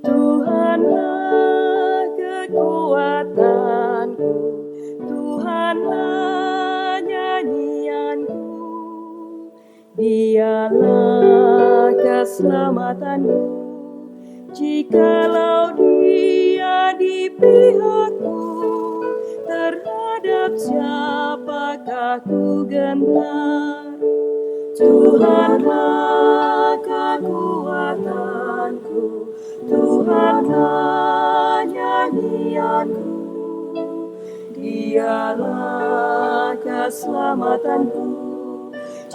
Tuhanlah kekuatanku, Tuhanlah nyanyianku, Dialah keselamatanku. Jikalau Dia di pihakku, terhadap siapakah ku gentar? Tuhanlah kekuatanku, Tuhanlah nyanyianku, Dialah keselamatanku.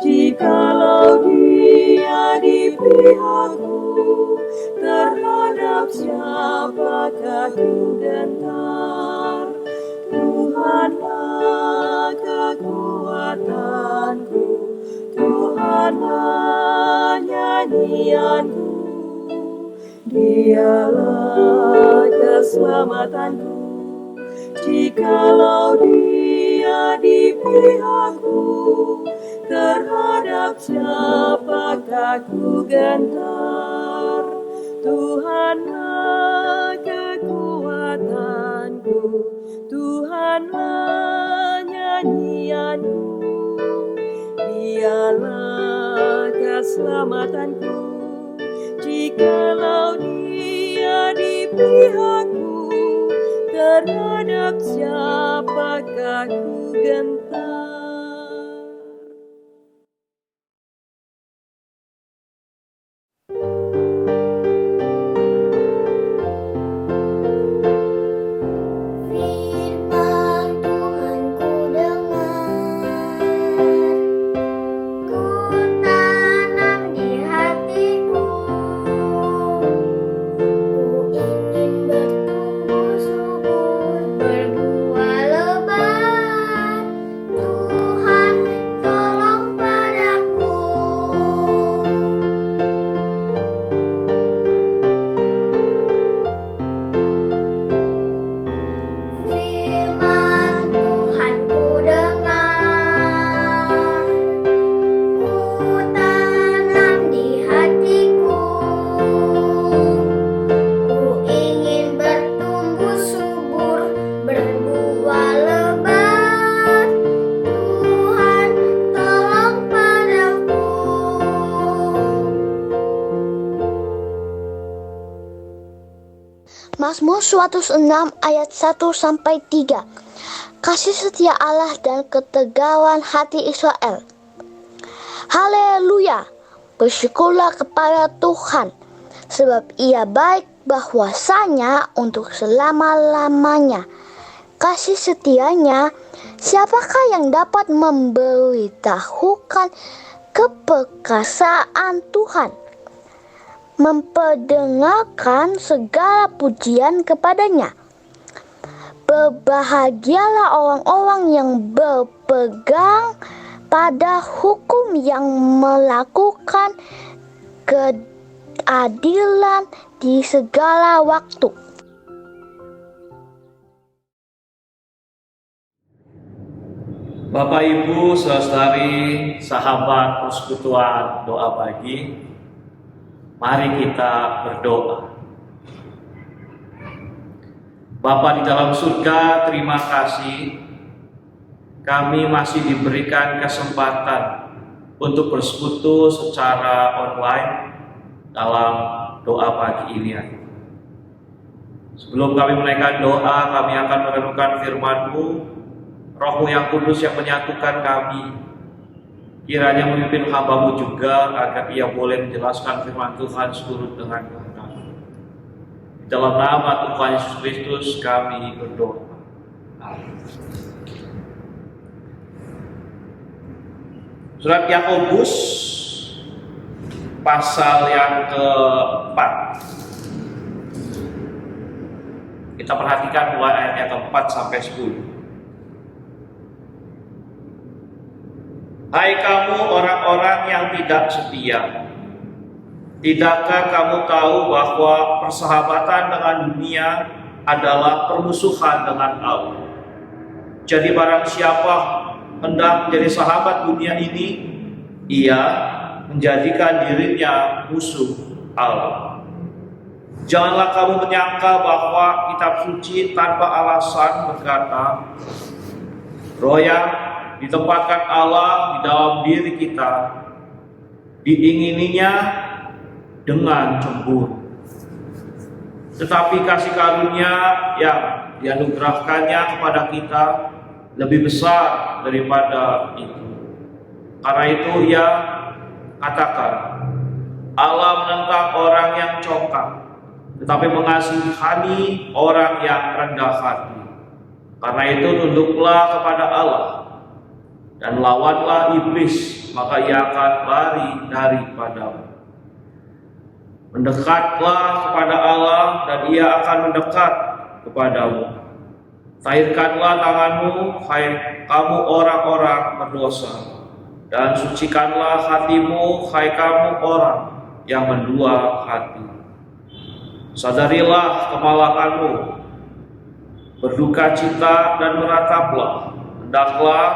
Jikalau Dia di pihakku, terhadap siapakah ku gentar? Tuhanlah kekuatanku, Tuhanlah nyanyianku, Dialah keselamatanku. Jikalau Dia di pihakku, terhadap siapakah ku gentar? Tuhanlah kekuatanku, Tuhanlah nyanyianku, Dialah keselamatanku. Jikalau Dia di pihakku, terhadap siapakah ku gentar? Mazmur 106 ayat 1-3. Kasih setia Allah dan ketegaran hati Israel. Haleluya, bersyukurlah kepada Tuhan, sebab Ia baik bahwasanya untuk selama-lamanya. Kasih setianya, siapakah yang dapat memberitahukan keperkasaan Tuhan? Memperdengarkan segala pujian kepadanya. Berbahagialah orang-orang yang berpegang pada hukum, yang melakukan keadilan di segala waktu. Bapak, Ibu, saudari, sahabat persekutuan doa pagi, mari kita berdoa. Bapa di dalam surga, terima kasih kami masih diberikan kesempatan untuk bersekutu secara online dalam doa pagi ini. Sebelum kami menaikkan doa, kami akan merenungkan firman-Mu. Roh-Mu yang kudus yang menyatukan kami, kiranya memimpin hamba-Mu juga agar Ia boleh menjelaskan firman Tuhan seturut dengan kehendak. Dalam nama Tuhan Yesus Kristus kami berdoa. Amin. Surat Yakobus pasal yang keempat. Kita perhatikan mulai ayat yang keempat sampai 10. Hai kamu orang-orang yang tidak setia, tidakkah kamu tahu bahwa persahabatan dengan dunia adalah permusuhan dengan Allah? Jadi barang siapa hendak menjadi sahabat dunia ini, ia menjadikan dirinya musuh Allah. Janganlah kamu menyangka bahwa kitab suci tanpa alasan berkata, roh yang ditempatkan Allah di dalam diri kita diingininya dengan cemburu. Tetapi kasih karunia yang dianugerahkannya kepada kita lebih besar daripada itu. Karena itu ia katakan, Allah menentang orang yang congkak, tetapi mengasihani orang yang rendah hati. Karena itu tunduklah kepada Allah dan lawanlah iblis, maka ia akan lari daripadamu. Mendekatlah kepada Allah dan ia akan mendekat kepadamu. Tahirkanlah tanganmu, hai kamu orang-orang berdosa, dan sucikanlah hatimu, hai kamu orang yang mendua hati. Sadarilah kemalanganmu, berduka cita dan merataplah. Hendaklah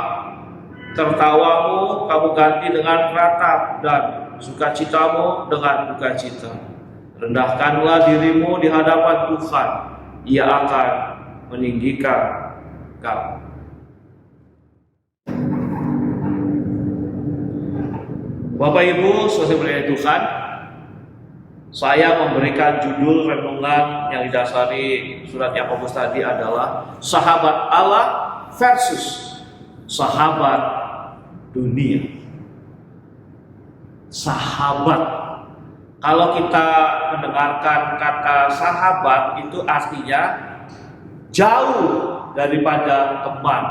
tertawamu kamu ganti dengan ratap dan sukacitamu dengan sukacita. Rendahkanlah dirimu di hadapan Tuhan, ia akan meninggikan kamu. Bapak Ibu, saudara berlian Tuhan, saya memberikan judul renungan yang didasari surat Yakobus tadi adalah sahabat Allah versus sahabat dunia. Sahabat. Kalau kita mendengarkan kata sahabat itu artinya jauh daripada teman.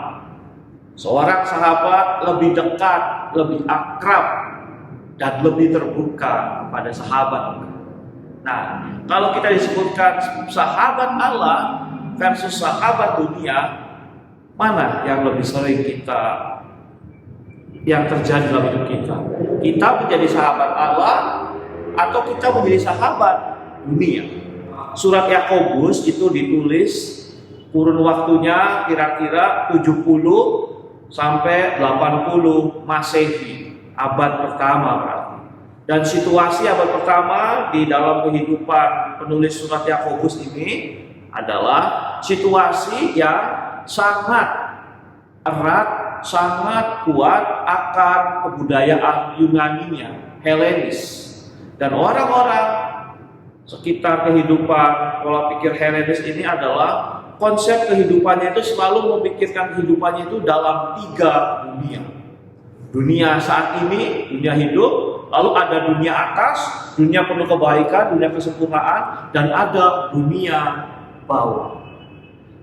Seorang sahabat lebih dekat, lebih akrab, dan lebih terbuka kepada sahabat. Nah, kalau kita disebutkan sahabat Allah versus sahabat dunia, mana yang lebih sering yang terjadi dalam hidup kita? Kita menjadi sahabat Allah atau kita menjadi sahabat dunia? Surat Yakobus itu ditulis kurun waktunya kira-kira 70 sampai 80 Masehi, abad pertama berarti. Dan situasi abad pertama di dalam kehidupan penulis surat Yakobus ini adalah situasi yang sangat erat, sangat kuat akan kebudayaan Yunaninya, Helenis. Dan orang-orang sekitar kehidupan pola pikir Helenis ini adalah konsep kehidupannya itu selalu memikirkan kehidupannya itu dalam 3 dunia. Dunia saat ini, dunia hidup, lalu ada dunia atas, dunia penuh kebaikan, dunia kesempurnaan, dan ada dunia bawah.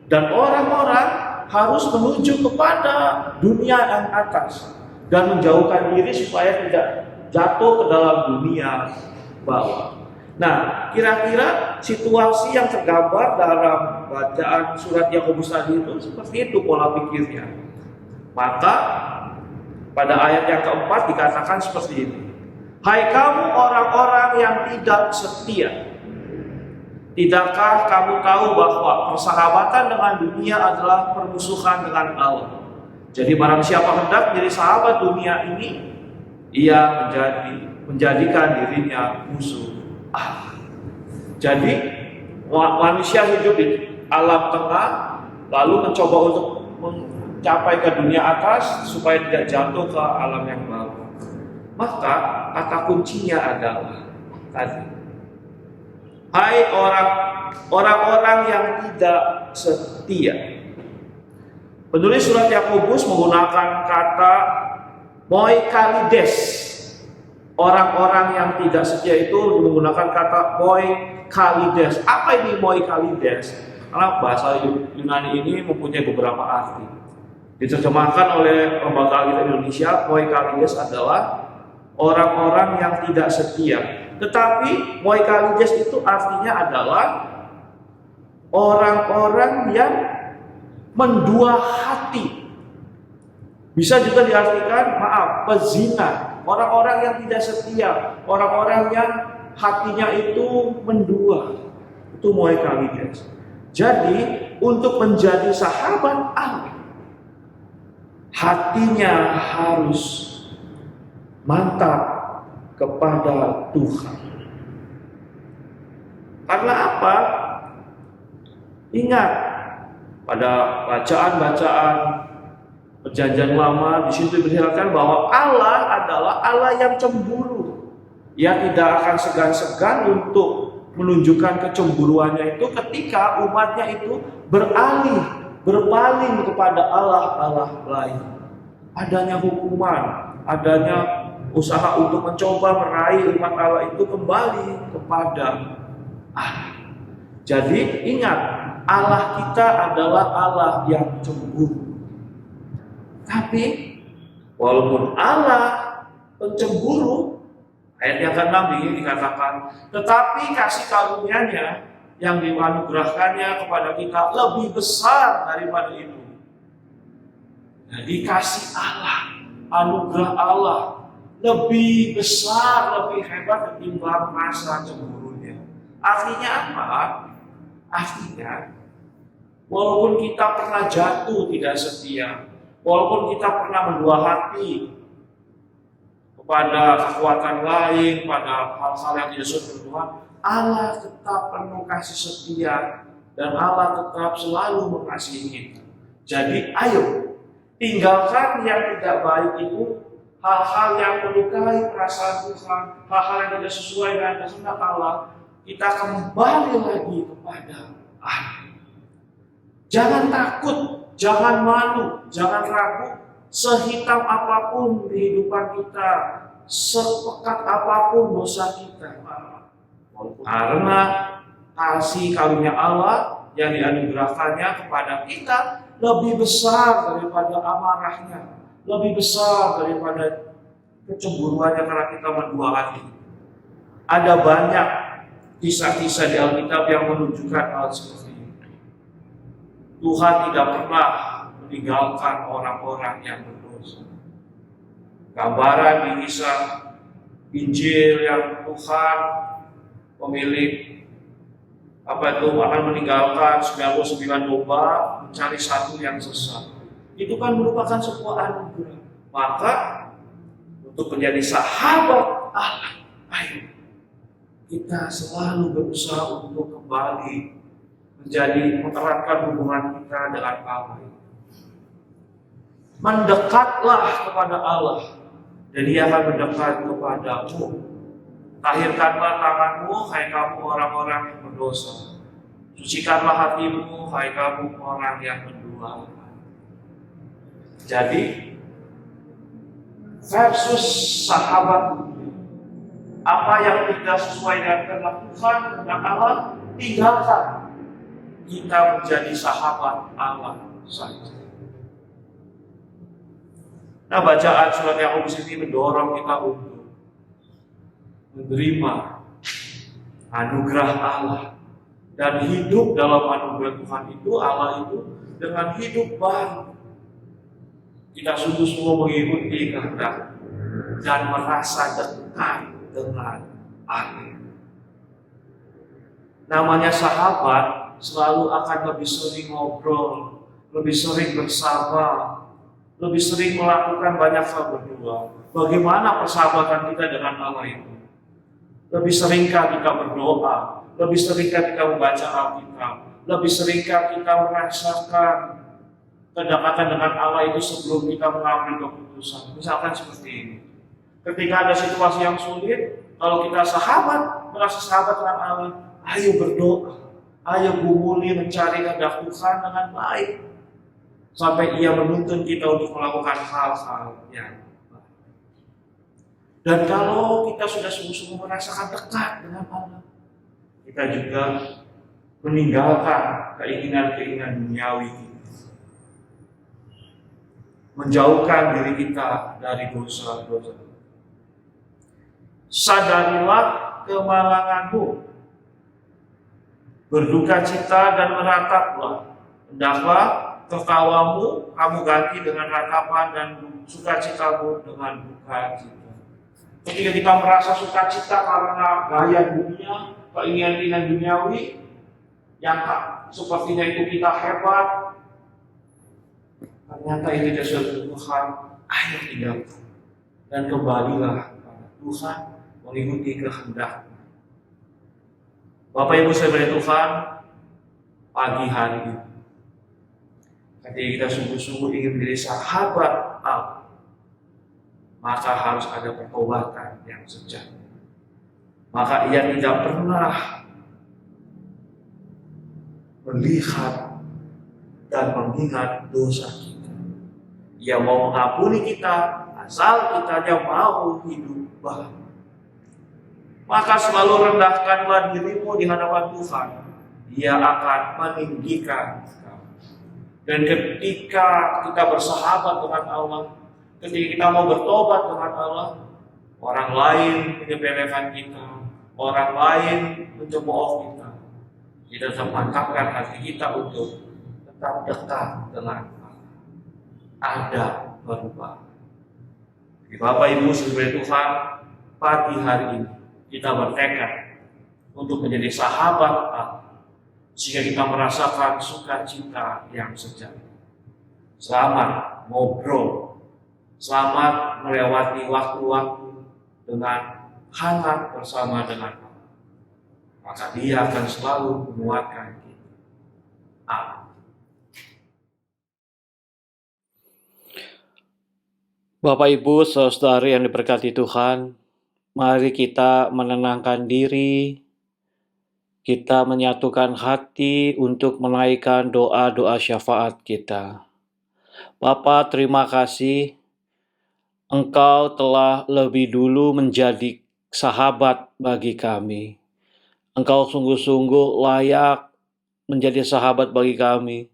Dan orang-orang harus menuju kepada dunia yang atas dan menjauhkan diri supaya tidak jatuh ke dalam dunia bawah. Nah, kira-kira situasi yang tergambar dalam bacaan surat Yakobus tadi itu seperti itu pola pikirnya. Maka pada ayat yang keempat dikatakan seperti ini. Hai kamu orang-orang yang tidak setia, tidakkah kamu tahu bahwa persahabatan dengan dunia adalah permusuhan dengan Allah? Jadi barang siapa hendak menjadi sahabat dunia ini, ia menjadikan dirinya musuh Allah. Jadi manusia hidup di alam tengah, lalu mencoba untuk mencapai ke dunia atas supaya tidak jatuh ke alam yang bawah. Maka kata kuncinya adalah tadi, hai orang-orang yang tidak setia. Penulis surat Yakobus menggunakan kata moikalides. Orang-orang yang tidak setia itu menggunakan kata moikalides. Apa ini moikalides? Karena bahasa Yunani ini mempunyai beberapa arti. Diterjemahkan oleh Lembaga Alkitab Indonesia, moikalides adalah orang-orang yang tidak setia. Tetapi moikalides itu artinya adalah orang-orang yang mendua hati. Bisa juga diartikan, pezina. Orang-orang yang tidak setia, orang-orang yang hatinya itu mendua. Itu moikalides. Jadi untuk menjadi sahabat Allah, hatinya harus mantap kepada Tuhan. Karena apa? Ingat, pada bacaan-bacaan Perjanjian Lama di situ diberitakan bahwa Allah adalah Allah yang cemburu. Ia tidak akan segan-segan untuk menunjukkan kecemburuannya itu ketika umatnya itu berpaling kepada Allah lain. Adanya hukuman, adanya usaha untuk mencoba meraih umat Allah itu kembali kepada Allah. Jadi ingat, Allah kita adalah Allah yang cemburu. Tapi walaupun Allah pencemburu, ayat yang ke-6 ini dikatakan, tetapi kasih karunia-Nya yang dianugerahkannya kepada kita lebih besar daripada itu. Jadi kasih Allah, anugerah Allah lebih besar, lebih hebat ketimbang rasa cemburunya. Artinya apa? Artinya walaupun kita pernah jatuh tidak setia, walaupun kita pernah mendua hati kepada kekuatan lain, pada hal-hal yang tidak sesuai dengan Tuhan, Allah tetap penuh kasih setia dan Allah tetap selalu mengasihi kita. Jadi ayo, tinggalkan yang tidak baik itu, hal-hal yang melukai perasaan Tuhan, hal-hal yang tidak sesuai dengan kehendak Allah. Kita kembali lagi kepada Allah. Jangan takut, jangan malu, jangan ragu. Sehitam apapun kehidupan kita, sepekat apapun dosa kita, karena kasih karunia Allah yang dianugerahkannya kepada kita lebih besar daripada amarahnya, lebih besar daripada kecemburuannya karena kita mendua hati. Ada banyak kisah-kisah di Alkitab yang menunjukkan hal seperti itu. Tuhan tidak pernah meninggalkan orang-orang yang berdosa. Gambaran di kisah Injil yang Tuhan pemilik akan meninggalkan 99 domba mencari satu yang sesat. Itu kan merupakan sebuah anugerah. Maka untuk menjadi sahabat Allah, ayo kita selalu berusaha untuk kembali menjadi mengeratkan hubungan kita dengan Allah. Mendekatlah kepada Allah dan Dia akan mendekat kepadamu. Tahirkanlah tanganmu, hai kamu orang-orang yang berdosa. Sucikanlah hatimu, hai kamu orang yang berdoa. Jadi versus sahabat, apa yang tidak sesuai dengan kehendak Tuhan, kehendak Allah, tinggalkan. Kita menjadi sahabat Allah saja. Nah, bacaan surat Yakobus ini mendorong kita untuk menerima anugerah Allah dan hidup dalam anugerah Tuhan itu, Allah itu dengan hidup baru. Kita sungguh semua mengikuti kehendak dan merasa dekat dengan Allah. Namanya sahabat selalu akan lebih sering ngobrol, lebih sering bersama, lebih sering melakukan banyak hal berdua. Bagaimana persahabatan kita dengan Allah itu? Lebih seringkah kita berdoa? Lebih seringkah kita membaca Alkitab? Lebih seringkah kita merasakan kedekatan dengan Allah itu sebelum kita mengambil keputusan? Misalkan seperti ini. Ketika ada situasi yang sulit, kalau kita merasa sahabat dengan Allah, ayo berdoa, ayo gumuli mencari kehendak Tuhan dengan baik, sampai Ia menuntun kita untuk melakukan hal-hal yang baik. Dan kalau kita sudah sungguh-sungguh merasakan dekat dengan Allah, kita juga meninggalkan keinginan-keinginan duniawi kita, menjauhkan diri kita dari dosa-dosa. Sadarilah kemalanganmu, berduka cita dan merataplah. Hendaklah tertawamu kamu ganti dengan ratapan dan sukacitamu dengan duka cita. Ketika kita merasa sukacita karena gaya dunia, keinginan duniawi yang sepertinya itu kita hebat, ternyata itu tidak sesuai Tuhan, ayo tinggalkan. dan kembalilah kepada Tuhan mengikuti kehendak. Bapak Ibu sekalian Tuhan, pagi hari ini ketika kita sungguh-sungguh ingin menjadi sahabat Allah, maka harus ada pertobatan yang sejati. Maka ia tidak pernah melihat dan mengingat dosa kita. Ia mau mengampuni kita asal kitanya mau hidup baik. Maka selalu rendahkanlah dirimu di hadapan Tuhan. Dia akan meninggikan kamu. Dan ketika kita bersahabat dengan Allah, ketika kita mau bertobat dengan Allah, orang lain menyepelekan kita, orang lain mencemooh kita. Kita tetap mantapkan hati kita untuk tetap dekat dengan Allah. Ada perubahan. Bapak Ibu sekalian Tuhan, pagi hari ini kita bertekad untuk menjadi sahabat Allah, sehingga kita merasakan sukacita yang sejati. Selamat ngobrol, selamat melewati waktu-waktu dengan hangat bersama dengan Allah. Maka Dia akan selalu menguatkan kita. Amin. Bapak Ibu saudari yang diberkati Tuhan, mari kita menenangkan diri, kita menyatukan hati untuk menaikkan doa-doa syafaat kita. Bapa, terima kasih Engkau telah lebih dulu menjadi sahabat bagi kami. Engkau sungguh-sungguh layak menjadi sahabat bagi kami,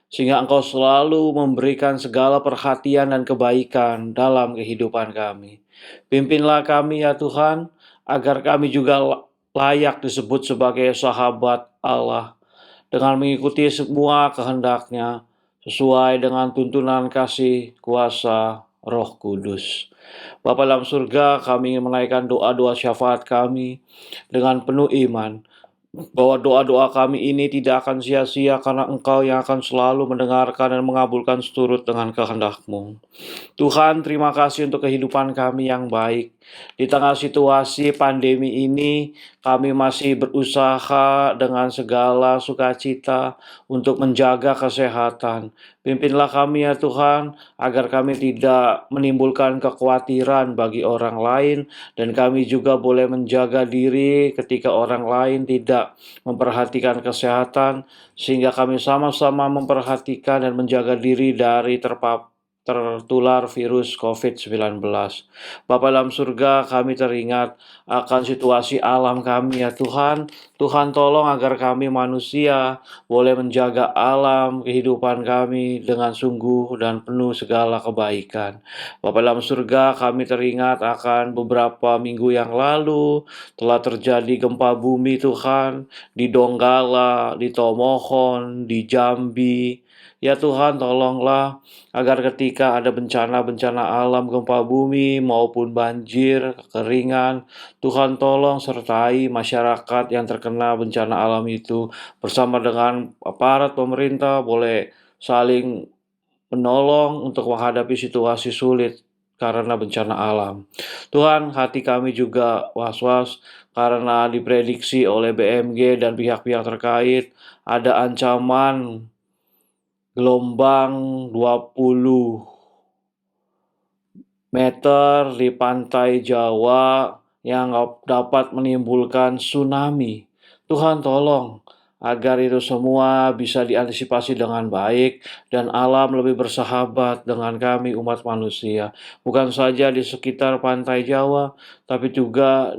sehingga Engkau selalu memberikan segala perhatian dan kebaikan dalam kehidupan kami. Pimpinlah kami ya Tuhan, agar kami juga layak disebut sebagai sahabat Allah, dengan mengikuti semua kehendak-Nya, sesuai dengan tuntunan kasih kuasa Roh Kudus. Bapa dalam surga, kami ingin menaikkan doa-doa syafaat kami dengan penuh iman, bahwa doa-doa kami ini tidak akan sia-sia karena Engkau yang akan selalu mendengarkan dan mengabulkan seturut dengan kehendak-Mu. Tuhan, terima kasih untuk kehidupan kami yang baik. Di tengah situasi pandemi ini, kami masih berusaha dengan segala sukacita untuk menjaga kesehatan. Pimpinlah kami ya Tuhan, agar kami tidak menimbulkan kekhawatiran bagi orang lain, dan kami juga boleh menjaga diri ketika orang lain tidak memperhatikan kesehatan, sehingga kami sama-sama memperhatikan dan menjaga diri dari tertular virus COVID-19. Bapa dalam surga, kami teringat akan situasi alam kami ya Tuhan. Tuhan tolong agar kami manusia boleh menjaga alam kehidupan kami dengan sungguh dan penuh segala kebaikan. Bapa dalam surga, kami teringat akan beberapa minggu yang lalu telah terjadi gempa bumi Tuhan, di Donggala, di Tomohon, di Jambi. Ya Tuhan, tolonglah agar ketika ada bencana-bencana alam, gempa bumi maupun banjir, kekeringan, Tuhan tolong sertai masyarakat yang terkena bencana alam itu, bersama dengan aparat pemerintah boleh saling menolong untuk menghadapi situasi sulit karena bencana alam. Tuhan, hati kami juga was-was karena diprediksi oleh BMG dan pihak-pihak terkait ada ancaman gelombang 20 meter di pantai Jawa yang dapat menimbulkan tsunami. Tuhan tolong agar itu semua bisa diantisipasi dengan baik dan alam lebih bersahabat dengan kami umat manusia. Bukan saja di sekitar pantai Jawa, tapi juga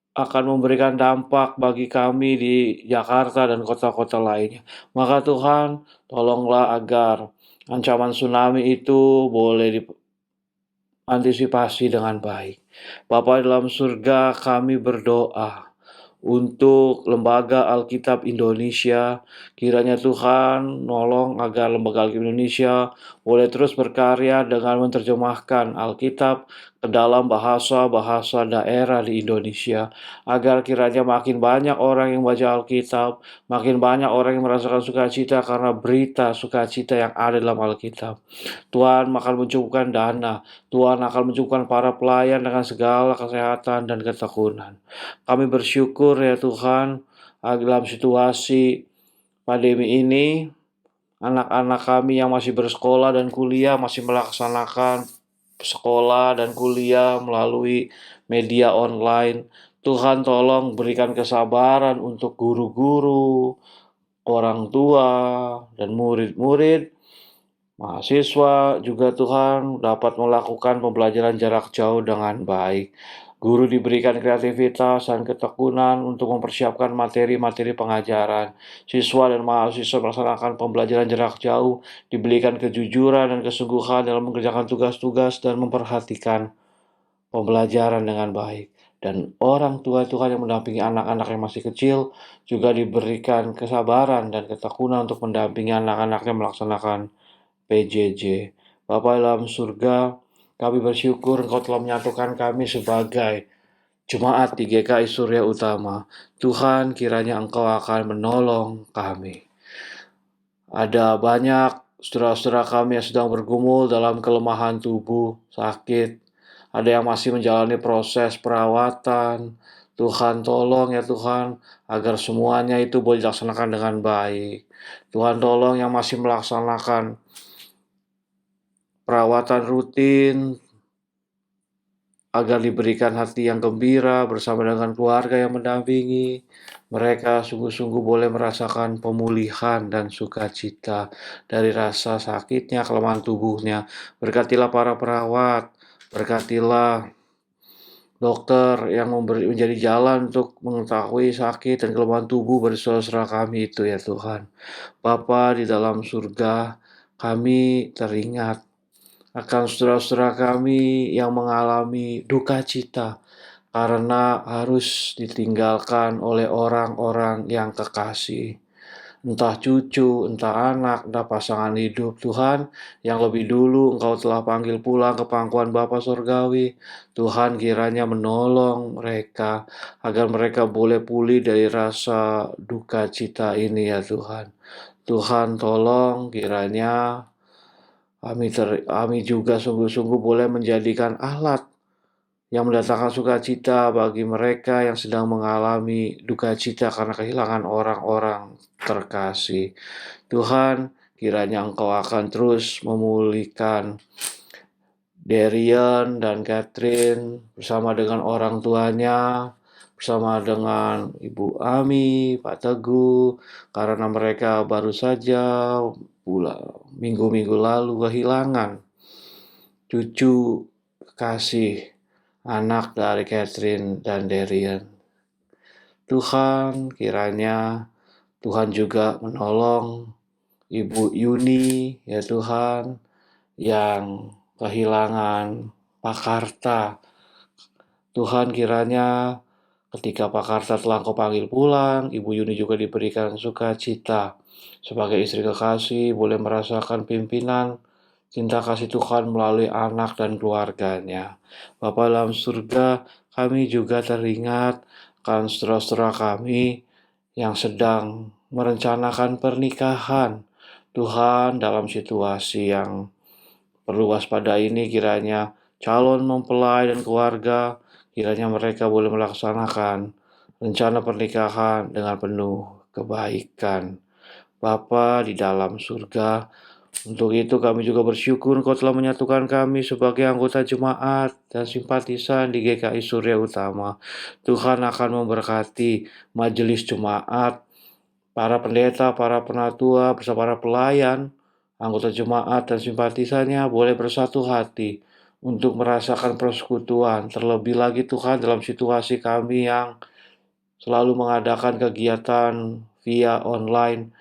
akan memberikan dampak bagi kami di Jakarta dan kota-kota lainnya. Maka Tuhan, tolonglah agar ancaman tsunami itu boleh diantisipasi dengan baik. Bapa dalam surga, kami berdoa untuk Lembaga Alkitab Indonesia. Kiranya Tuhan nolong agar Lembaga Alkitab Indonesia boleh terus berkarya dengan menerjemahkan Alkitab ke dalam bahasa-bahasa daerah di Indonesia, agar kiranya makin banyak orang yang baca Alkitab, makin banyak orang yang merasakan sukacita karena berita sukacita yang ada dalam Alkitab. Tuhan akan mencukupkan dana, Tuhan akan mencukupkan para pelayan dengan segala kesehatan dan ketekunan. Kami bersyukur ya Tuhan, dalam situasi pandemi ini, anak-anak kami yang masih bersekolah dan kuliah masih melaksanakan sekolah dan kuliah melalui media online. Tuhan tolong berikan kesabaran untuk guru-guru, orang tua, dan murid-murid, mahasiswa juga Tuhan dapat melakukan pembelajaran jarak jauh dengan baik. Guru diberikan kreativitas dan ketekunan untuk mempersiapkan materi-materi pengajaran. Siswa dan mahasiswa melaksanakan pembelajaran jarak jauh, diberikan kejujuran dan kesungguhan dalam mengerjakan tugas-tugas dan memperhatikan pembelajaran dengan baik. Dan orang tua Tuhan yang mendampingi anak-anak yang masih kecil juga diberikan kesabaran dan ketekunan untuk mendampingi anak-anaknya melaksanakan PJJ. Bapa dalam surga, kami bersyukur Engkau telah menyatukan kami sebagai jemaat di GKI Surya Utama. Tuhan, kiranya Engkau akan menolong kami. Ada banyak saudara-saudara kami yang sedang bergumul dalam kelemahan tubuh, sakit. Ada yang masih menjalani proses perawatan. Tuhan tolong ya Tuhan, agar semuanya itu boleh dilaksanakan dengan baik. Tuhan tolong yang masih melaksanakan perawatan rutin, agar diberikan hati yang gembira bersama dengan keluarga yang mendampingi. Mereka sungguh-sungguh boleh merasakan pemulihan dan sukacita dari rasa sakitnya, kelemahan tubuhnya. Berkatilah para perawat, berkatilah dokter yang menjadi jalan untuk mengetahui sakit dan kelemahan tubuh bagi saudara kami itu ya Tuhan. Bapa di dalam surga, kami teringat akan saudara-saudara kami yang mengalami duka cita karena harus ditinggalkan oleh orang-orang yang kekasih. Entah cucu, entah anak, entah pasangan hidup. Tuhan, yang lebih dulu Engkau telah panggil pulang ke pangkuan Bapa Surgawi. Tuhan kiranya menolong mereka agar mereka boleh pulih dari rasa duka cita ini ya Tuhan. Tuhan tolong kiranya kami juga sungguh-sungguh boleh menjadikan alat yang mendatangkan sukacita bagi mereka yang sedang mengalami duka cita karena kehilangan orang-orang terkasih. Tuhan, kiranya Engkau akan terus memulihkan Darian dan Catherine bersama dengan orang tuanya, bersama dengan Ibu Ami, Pak Teguh, karena mereka baru saja minggu-minggu lalu kehilangan cucu kekasih anak dari Catherine dan Darian. Tuhan, kiranya Tuhan juga menolong Ibu Yuni, ya Tuhan, yang kehilangan Pak Karta. Tuhan, kiranya ketika Pak Karta telah Engkau panggil pulang, Ibu Yuni juga diberikan sukacita. Sebagai istri kekasih, boleh merasakan pimpinan cinta kasih Tuhan melalui anak dan keluarganya. Bapa dalam surga, kami juga teringat akan saudara-saudara kami yang sedang merencanakan pernikahan. Tuhan, dalam situasi yang perlu waspada ini, kiranya calon mempelai dan keluarga, kiranya mereka boleh melaksanakan rencana pernikahan dengan penuh kebaikan. Bapa di dalam surga, untuk itu kami juga bersyukur Engkau telah menyatukan kami sebagai anggota jemaat dan simpatisan di GKI Surya Utama. Tuhan akan memberkati majelis jemaat, para pendeta, para penatua, bersama para pelayan, anggota jemaat dan simpatisannya boleh bersatu hati untuk merasakan persekutuan. Terlebih lagi Tuhan dalam situasi kami yang selalu mengadakan kegiatan via online,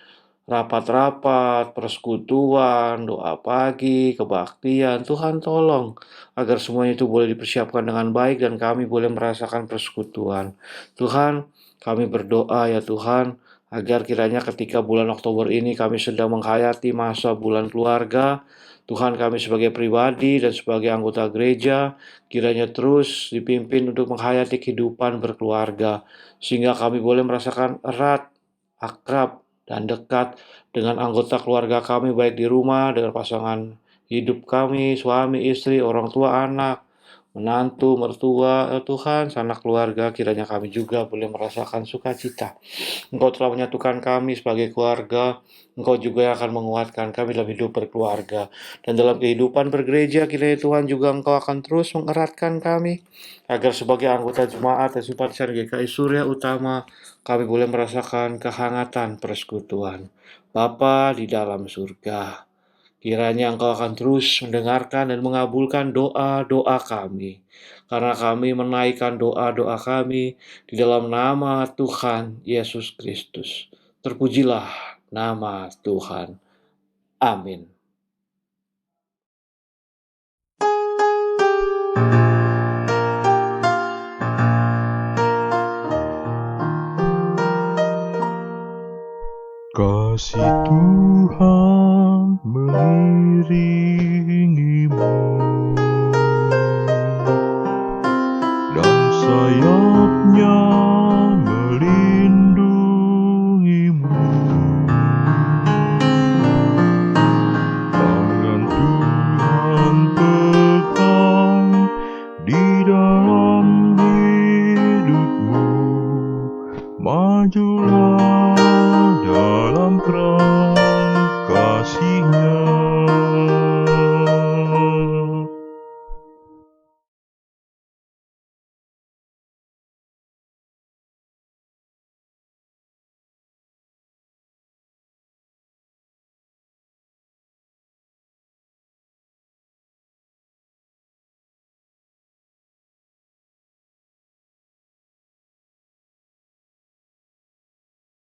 rapat-rapat, persekutuan, doa pagi, kebaktian. Tuhan tolong agar semuanya itu boleh dipersiapkan dengan baik dan kami boleh merasakan persekutuan. Tuhan, kami berdoa ya Tuhan, agar kiranya ketika bulan Oktober ini kami sedang menghayati masa bulan keluarga, Tuhan, kami sebagai pribadi dan sebagai anggota gereja, kiranya terus dipimpin untuk menghayati kehidupan berkeluarga, sehingga kami boleh merasakan erat, akrab, dan dekat dengan anggota keluarga kami, baik di rumah, dengan pasangan hidup kami, suami, istri, orang tua, anak, menantu, mertua, Tuhan, sanak keluarga, kiranya kami juga boleh merasakan sukacita. Engkau telah menyatukan kami sebagai keluarga, Engkau juga yang akan menguatkan kami dalam hidup berkeluarga. Dan dalam kehidupan bergereja, kiranya Tuhan juga Engkau akan terus mengeratkan kami, agar sebagai anggota jemaat dan simpatisan GKI Surya Utama, kami boleh merasakan kehangatan persekutuan. Bapa di dalam surga, kiranya Engkau akan terus mendengarkan dan mengabulkan doa-doa kami. Karena kami menaikkan doa-doa kami di dalam nama Tuhan Yesus Kristus. Terpujilah nama Tuhan. Amin. Kasih Tuhan mengiringimu dan sayapnya